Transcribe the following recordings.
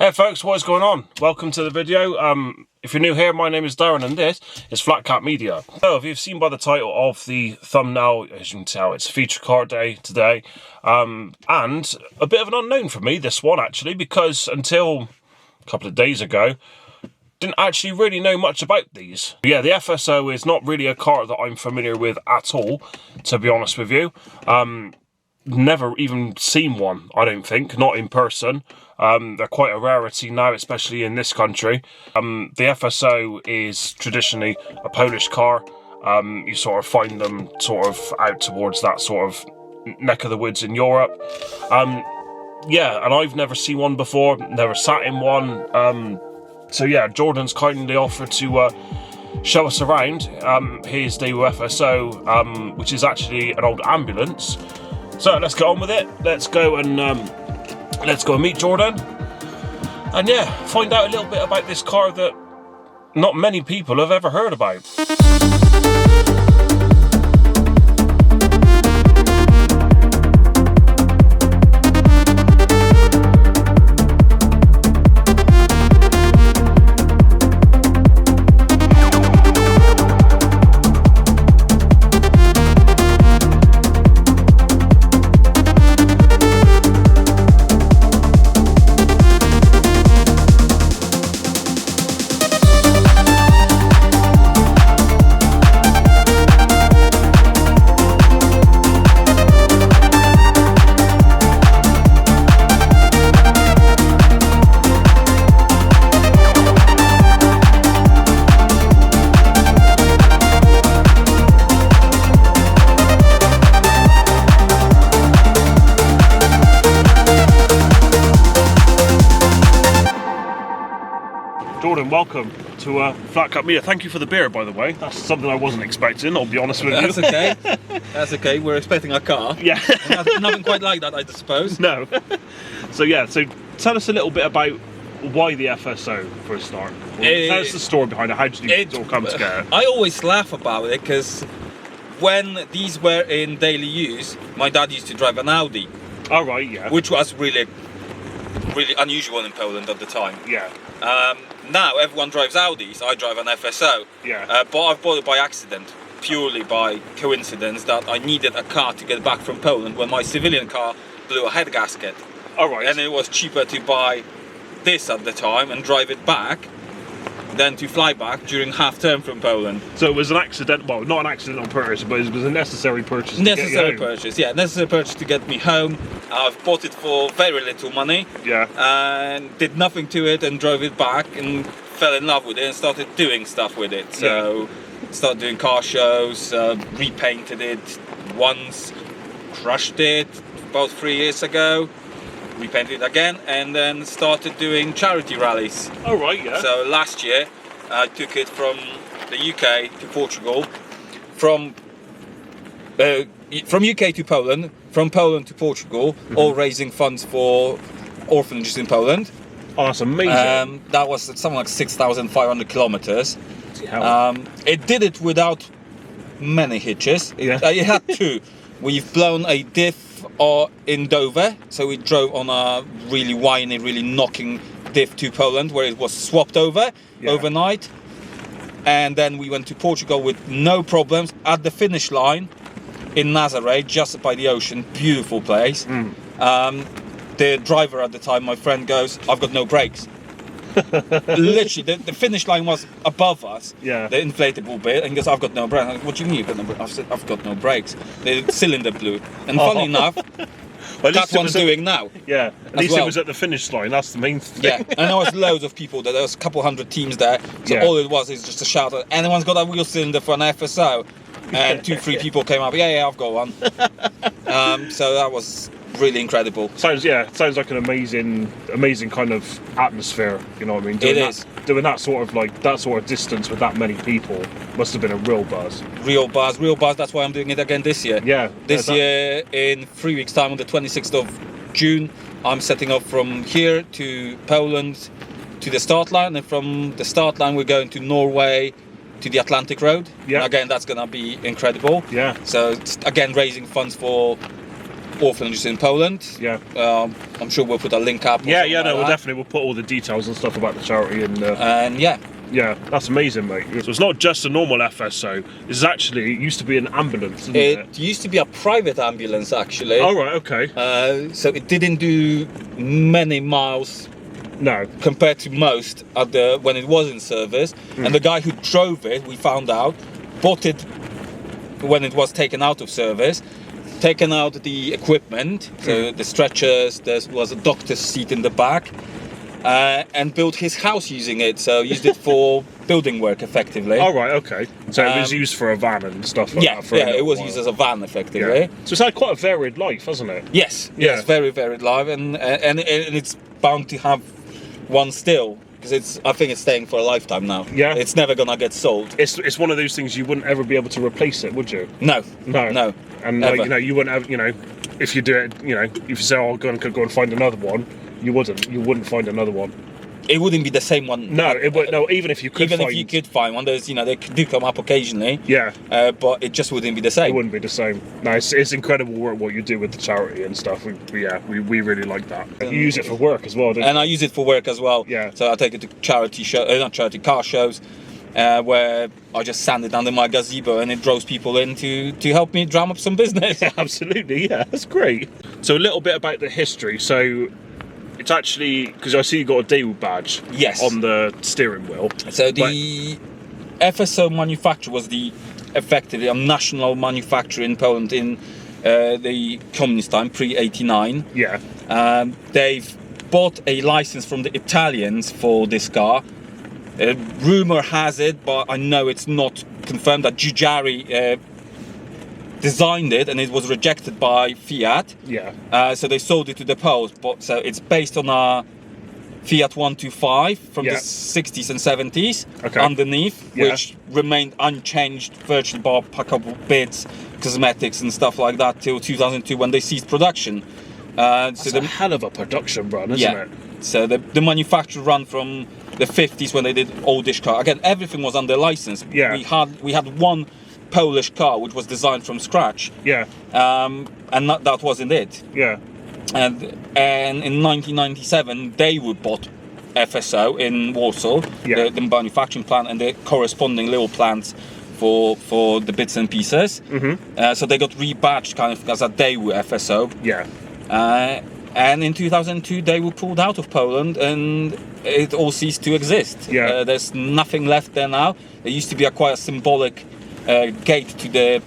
Hey folks, what is going on? Welcome to the video. If you're new here, my name is Darren and this is Flat Cat Media. So if you've seen by the title of the thumbnail, as you can tell, it's feature car day today. And a bit of an unknown for me, this one actually, because until a couple of days ago, didn't actually really know much about these. But yeah, the FSO is not really a car that I'm familiar with at all, to be honest with you. Never even seen one, I don't think, not in person. They're quite a rarity now, especially in this country. The FSO is traditionally a Polish car. You sort of find them sort of out towards that sort of neck of the woods in Europe. Yeah, and I've never seen one before, never sat in one. So yeah, Jordan's kindly offered to show us around his Daewoo FSO, which is actually an old ambulance. So let's get on with it. Let's go and meet Jordan, and yeah, find out a little bit about this car that not many people have ever heard about. Jordan, welcome to Flat Cat Media. Thank you for the beer, by the way. That's something I wasn't expecting, I'll be honest with you. That's okay. That's okay. We're expecting a car. Yeah. Nothing quite like that, I suppose. No. So yeah, so tell us a little bit about why the FSO for a start. Tell us the story behind it. How did it all come together? I always laugh about it because when these were in daily use, my dad used to drive an Audi. Oh right, yeah. Which was really unusual in Poland at the time. Yeah. Now everyone drives Audis. I drive an FSO. Yeah. But I've bought it by accident, purely by coincidence, that I needed a car to get back from Poland when my civilian car blew a head gasket. All right. And it was cheaper to buy this at the time and drive it back than to fly back during half term from Poland. So it was an accident, well, not an accidental purchase, but it was a necessary purchase to Necessary get you home. purchase, yeah, necessary purchase to get me home. I've bought it for very little money. Yeah. And did nothing to it and drove it back and fell in love with it and started doing stuff with it. So started doing car shows, repainted it once, crushed it about 3 years ago, repainted it again, and then started doing charity rallies. Oh right, yeah. So last year I took it from the UK to Portugal, from UK to Poland, from Poland to Portugal, all raising funds for orphanages in Poland. Oh, that's amazing. That was something like 6,500 kilometers. Hell. It did it without many hitches. Yeah. It had two. We've blown a diff in Dover, so we drove on a really whiny, really knocking diff to Poland, where it was swapped over overnight. And then we went to Portugal with no problems at the finish line in Nazaré, just by the ocean. Beautiful place. The driver at the time, my friend, goes, "I've got no brakes." Literally, the finish line was above us, the inflatable bit, and he goes, "I've got no brakes." I'm like, "What do you mean you've got no brakes?" I said, "I've got no brakes." The cylinder blew. And funny enough, well, that's what I'm doing now. Yeah, at least it was at the finish line, that's the main thing. Yeah, and there was loads of people there. There was a couple hundred teams there. So all it was is just a shout out, "Anyone's got a wheel cylinder for an FSO?" And 2-3 people came up, yeah, I've got one. So that was really incredible. Sounds like an amazing kind of atmosphere, you know what I mean? Doing that sort of distance with that many people must have been a real buzz. Real buzz, that's why I'm doing it again this year. Yeah. This year, in 3 weeks' time, on the 26th of June, I'm setting off from here to Poland to the start line, and from the start line we're going to Norway to the Atlantic Road. Yeah. Again, that's gonna be incredible. Yeah. So again, raising funds for orphanages in Poland. Yeah. I'm sure we'll put a link up. Yeah, no, we'll definitely we'll put all the details and stuff about the charity And yeah. Yeah, that's amazing, mate. So it's not just a normal FSO. This is actually, it used to be an ambulance, isn't it? It used to be a private ambulance, actually. Oh, right, okay. So it didn't do many miles No. compared to most at when it was in service. And the guy who drove it, we found out, bought it when it was taken out of service, taken out the equipment, so the stretchers, there was a doctor's seat in the back, and built his house using it, so used it for building work effectively. Oh, right, okay. So it was used for a van and stuff like that for a it little was while. used as a van effectively. Yeah. So it's had quite a varied life, hasn't it? Yes, Yeah. yes, very varied life, and it's bound to have one still, because I think it's staying for a lifetime now. Yeah. It's never gonna get sold. It's one of those things you wouldn't ever be able to replace it, would you? No. No. And Ever. like, you wouldn't have, if you do it, if you say, oh, go and find another one, you wouldn't find another one. It wouldn't be the same one. No, it would. No, even if you could. If you could find one, there's they do come up occasionally. Yeah. But it just wouldn't be the same. It wouldn't be the same. No, it's incredible work what you do with the charity and stuff. We really like that. You use it for work as well, don't you? And I use it for work as well. Yeah. So I take it to car shows, where I just stand it under my gazebo and it draws people in to help me drum up some business. Absolutely, yeah, that's great. So a little bit about the history. So it's actually, because I see you got a Daewoo badge Yes. on the steering wheel. So the FSO manufacturer was effectively a national manufacturer in Poland in the communist time, pre-89. Yeah. They've bought a license from the Italians for this car. Rumor has it, but I know it's not confirmed, that Giugiari designed it and it was rejected by Fiat. Yeah. So they sold it to the Poles. But so it's based on a Fiat 125 from the 60s and 70s. Okay. Underneath, Yeah. which remained unchanged virtually bar a couple of bits, cosmetics and stuff like that till 2002 when they ceased production. That's So a hell of a production run, isn't yeah. it? So the manufacturer run from the 50s when they did oldish car. Again, everything was under license. Yeah. We had one Polish car which was designed from scratch. Yeah. And that wasn't it. Yeah. And in 1997 Daewoo bought FSO in Warsaw, Yeah. the manufacturing plant and the corresponding little plants for the bits and pieces. Mm-hmm. So they got rebadged kind of as a Daewoo FSO. Yeah. And in 2002 they were pulled out of Poland and it all ceased to exist. Yeah. There's nothing left there now. There used to be quite a symbolic gate to the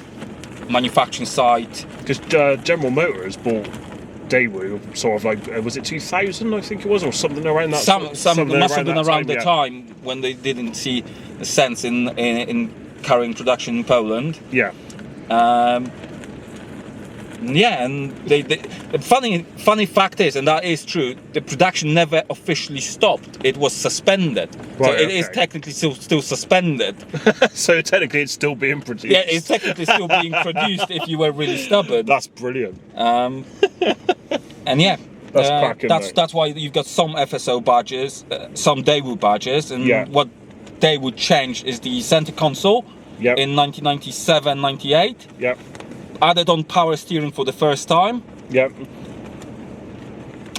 manufacturing site. Because General Motors bought Daewoo, sort of like, was it 2000, I think it was, or something around that Something must have been around the yeah. time when they didn't see a sense in carrying production in Poland. Yeah. Yeah, and the funny fact is, and that is true, the production never officially stopped. It was suspended. Right, so it is okay. technically still suspended. So technically it's still being produced. Yeah, it's technically still being produced if you were really stubborn. That's brilliant. And yeah, That's cracking, mate. that's why you've got some FSO badges, some Daewoo badges, and Yeah. what Daewoo changed is the center console Yep. in 1997-98. Yep. Added on power steering for the first time. Yep.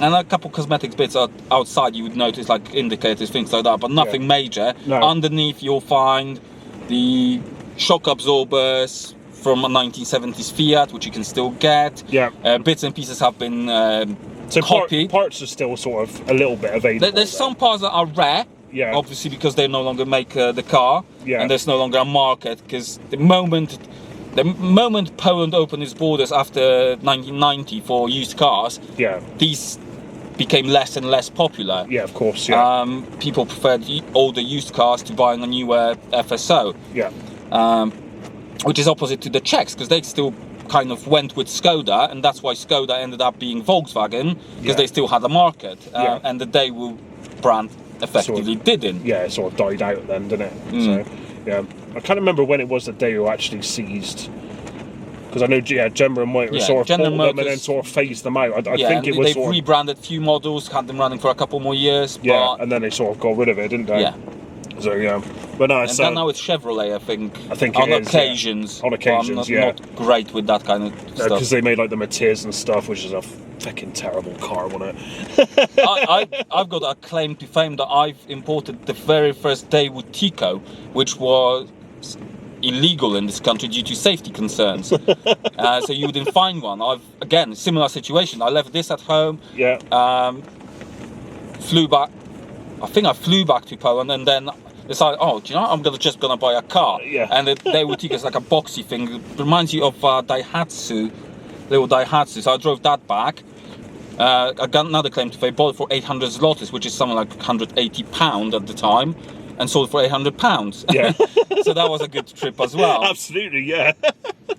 And a couple cosmetics bits outside you would notice, like indicators, things like that, but nothing major. No. Underneath you'll find the shock absorbers from a 1970s Fiat, which you can still get. Yeah. Bits and pieces have been So copied. parts are still sort of a little bit available. There's some parts that are rare, Yeah. obviously because they no longer make the car, Yeah. and there's no longer a market, because the moment Poland opened its borders after 1990 for used cars, Yeah. these became less and less popular. Yeah, of course, yeah. People preferred older used cars to buying a newer FSO, Yeah. which is opposite to the Czechs, because they still kind of went with Skoda, and that's why Skoda ended up being Volkswagen, because Yeah. they still had a market, Yeah. and the Daewoo brand effectively didn't. Yeah, it sort of died out then, didn't it? So, yeah. I can't remember when it was that Daewoo actually seized. Because I know, General Motors Yeah, sort of General bought them and then Motors- sort of phased them out. I Yeah, think and it was they've sort of... rebranded few models, had them running for a couple more years. Yeah, but and then they sort of got rid of it, didn't they? yeah. So yeah, but no, And then now it's Chevrolet, I think. I think on it is, occasions. On occasions, I'm not great with that kind of stuff. Because they made like the Matiz and stuff, which is a fucking terrible car, wasn't it? I've got a claim to fame that I've imported the very first Daewoo Tico, which was illegal in this country due to safety concerns. So you wouldn't find one. Again, similar situation. I left this at home. Yeah. Flew back. I think I flew back to Poland and then decided, oh, do you know, I'm just gonna buy a car. Yeah. And the Daewoo Tico is like a boxy thing. It reminds you of Daihatsu, little Daihatsu. So I drove that back. I got another claim to fame. Bought it for 800 zlotys, which is something like £180 at the time, and sold for £800. Yeah. So that was a good trip as well. Absolutely, yeah.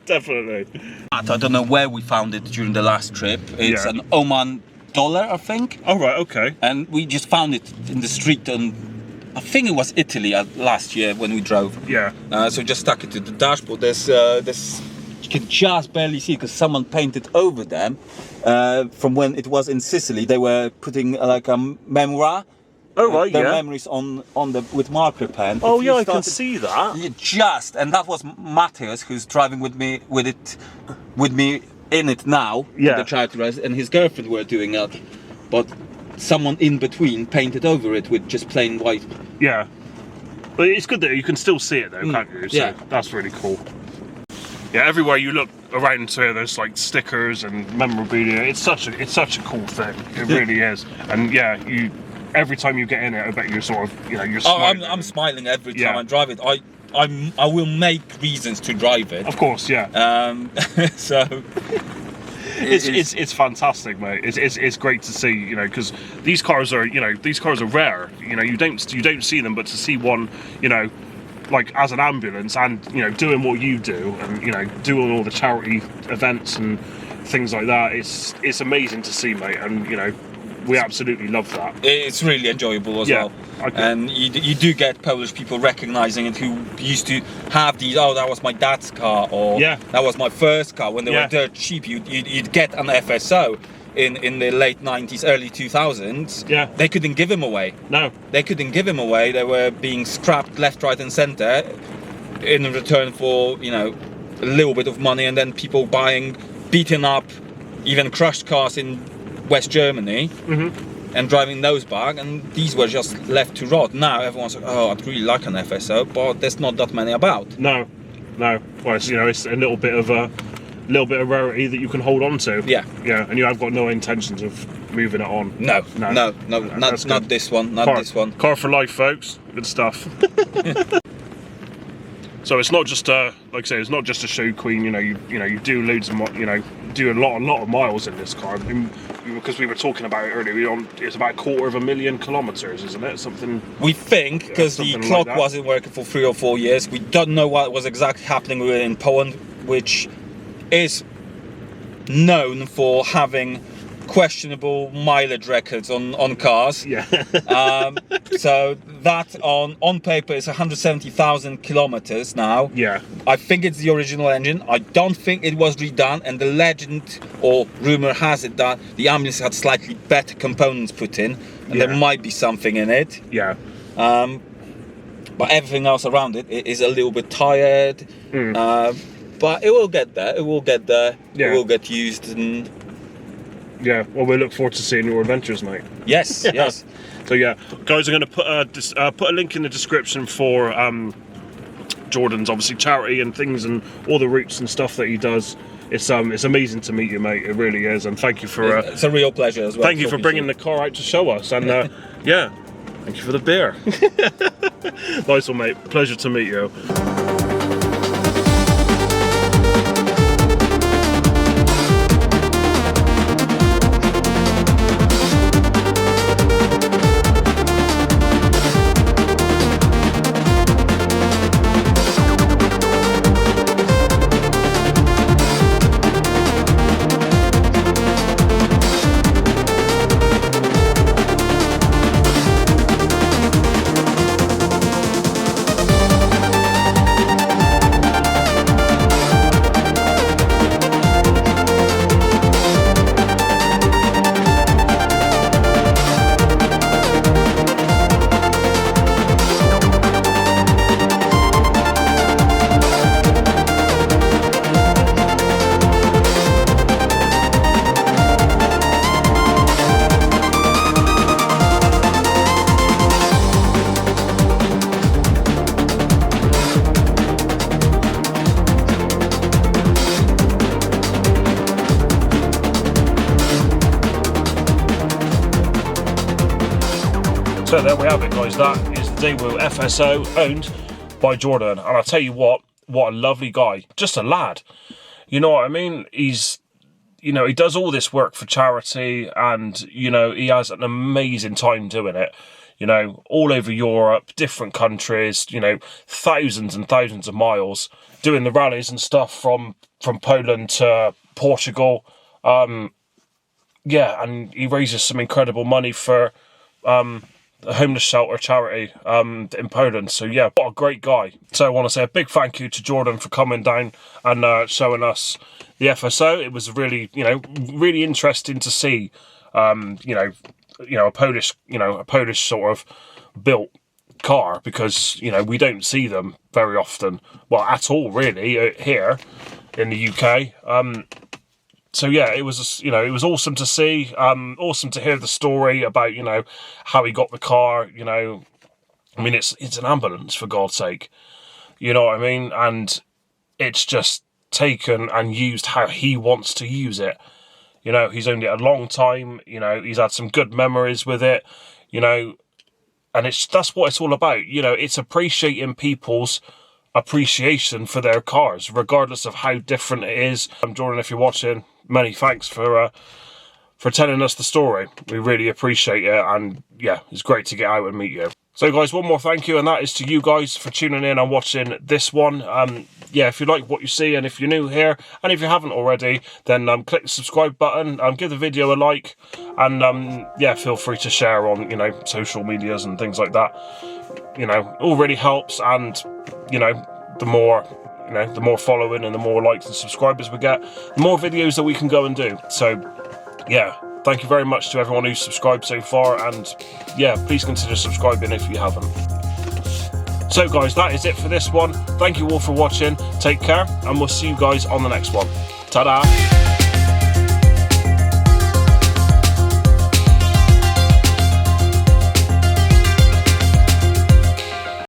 Definitely. I don't know where we found it during the last trip. It's an Oman dollar, I think. Oh right, okay. And we just found it in the street, and I think it was Italy last year when we drove. Yeah. So just stuck it to the dashboard. There's you can just barely see because someone painted over them from when it was in Sicily. They were putting like a memoir. Oh right, their memories on the with marker pen. Oh yeah, I can see that. And that was Matthias, who's driving with me in it now. Yeah. The charity race, and his girlfriend were doing that, but someone in between painted over it with just plain white. Yeah. But it's good that you can still see it though, can't you? So yeah. That's really cool. Yeah, everywhere you look around here, there's like stickers and memorabilia. It's such a cool thing. It really is. And yeah, every time you get in it, I bet you're sort of, you're smiling. I'm smiling every time I drive it. I will make reasons to drive it. Of course, yeah. So it's fantastic, mate. It's great to see, because these cars are rare. You don't see them, but to see one, like as an ambulance and doing what you do and doing all the charity events and things like that, it's amazing to see, mate. And we absolutely love that. It's really enjoyable as well. Okay. And you do get Polish people recognizing it who used to have these, oh, that was my dad's car, or that was my first car. When they were dirt cheap, you'd get an FSO in the late 90s, early 2000s. Yeah. They couldn't give him away. No. They couldn't give him away. They were being scrapped left, right and center in return for, a little bit of money, and then people buying beaten up, even crushed cars in West Germany. Mm-hmm. And driving those back, and these were just left to rot. Now everyone's like, oh, I'd really like an FSO, but there's not that many about. No. Well, it's it's a little bit of rarity that you can hold on to. Yeah. Yeah, and you have got no intentions of moving it on. No, not this one, this one. Car for life, folks. Good stuff. So it's not just like I say, it's not just a show queen. You do loads of do a lot of miles in this car. Because we were talking about it earlier, it's about 250,000 kilometers, isn't it? Something. We think, because the clock wasn't working for 3 or 4 years. We don't know what was exactly happening with it in Poland, which is known for having questionable mileage records on cars. Yeah. So that on paper is 170,000 kilometers now. Yeah. I think it's the original engine. I don't think it was redone, and the legend or rumor has it that the ambulance had slightly better components put in, and there might be something in it. Yeah. But everything else around it is a little bit tired. But it will get there. It will get there. Yeah. It will get used. And yeah. Well, we look forward to seeing your adventures, mate. yes. Yes. So yeah, guys, I'm going to put a link in the description for Jordan's obviously charity and things and all the routes and stuff that he does. It's amazing to meet you, mate. It really is, and thank you for. It's a real pleasure as well. Thank you for bringing the car out to show us, and yeah, thank you for the beer. Nice one, mate. Pleasure to meet you. So there we have it, guys. That is the Daewoo FSO, owned by Jordan. And I'll tell you what a lovely guy. Just a lad. You know what I mean? He's, you know, he does all this work for charity, and, you know, he has an amazing time doing it. You know, all over Europe, different countries, you know, thousands and thousands of miles, doing the rallies and stuff from Poland to Portugal. Yeah, and he raises some incredible money for a homeless shelter charity in Poland. So yeah, what a great guy. So I want to say a big thank you to Jordan for coming down and showing us the FSO. It was really, you know, really interesting to see, you know, a Polish sort of built car, because, you know, we don't see them very often, well, at all really, here in the UK. So yeah, it was, you know, it was awesome to see, awesome to hear the story about, you know, how he got the car. You know, I mean, it's an ambulance, for God's sake, you know what I mean? And it's just taken and used how he wants to use it. You know, he's owned it a long time, you know, he's had some good memories with it, you know, and that's what it's all about. You know, it's appreciating people's appreciation for their cars, regardless of how different it is. Jordan, if you're watching, many thanks for telling us the story. We really appreciate it, and yeah, it's great to get out and meet you. So guys, one more thank you, and that is to you guys for tuning in and watching this one. Yeah, if you like what you see, and if you're new here, and if you haven't already, then click the subscribe button, give the video a like, and yeah, feel free to share on, you know, social medias and things like that. You know, it all really helps, and, you know, the more following and the more likes and subscribers we get, the more videos that we can go and do. So yeah, thank you very much to everyone who's subscribed so far, and yeah, please consider subscribing if you haven't. So guys, that is it for this one. Thank you all for watching, take care, and we'll see you guys on the next one. Ta-da!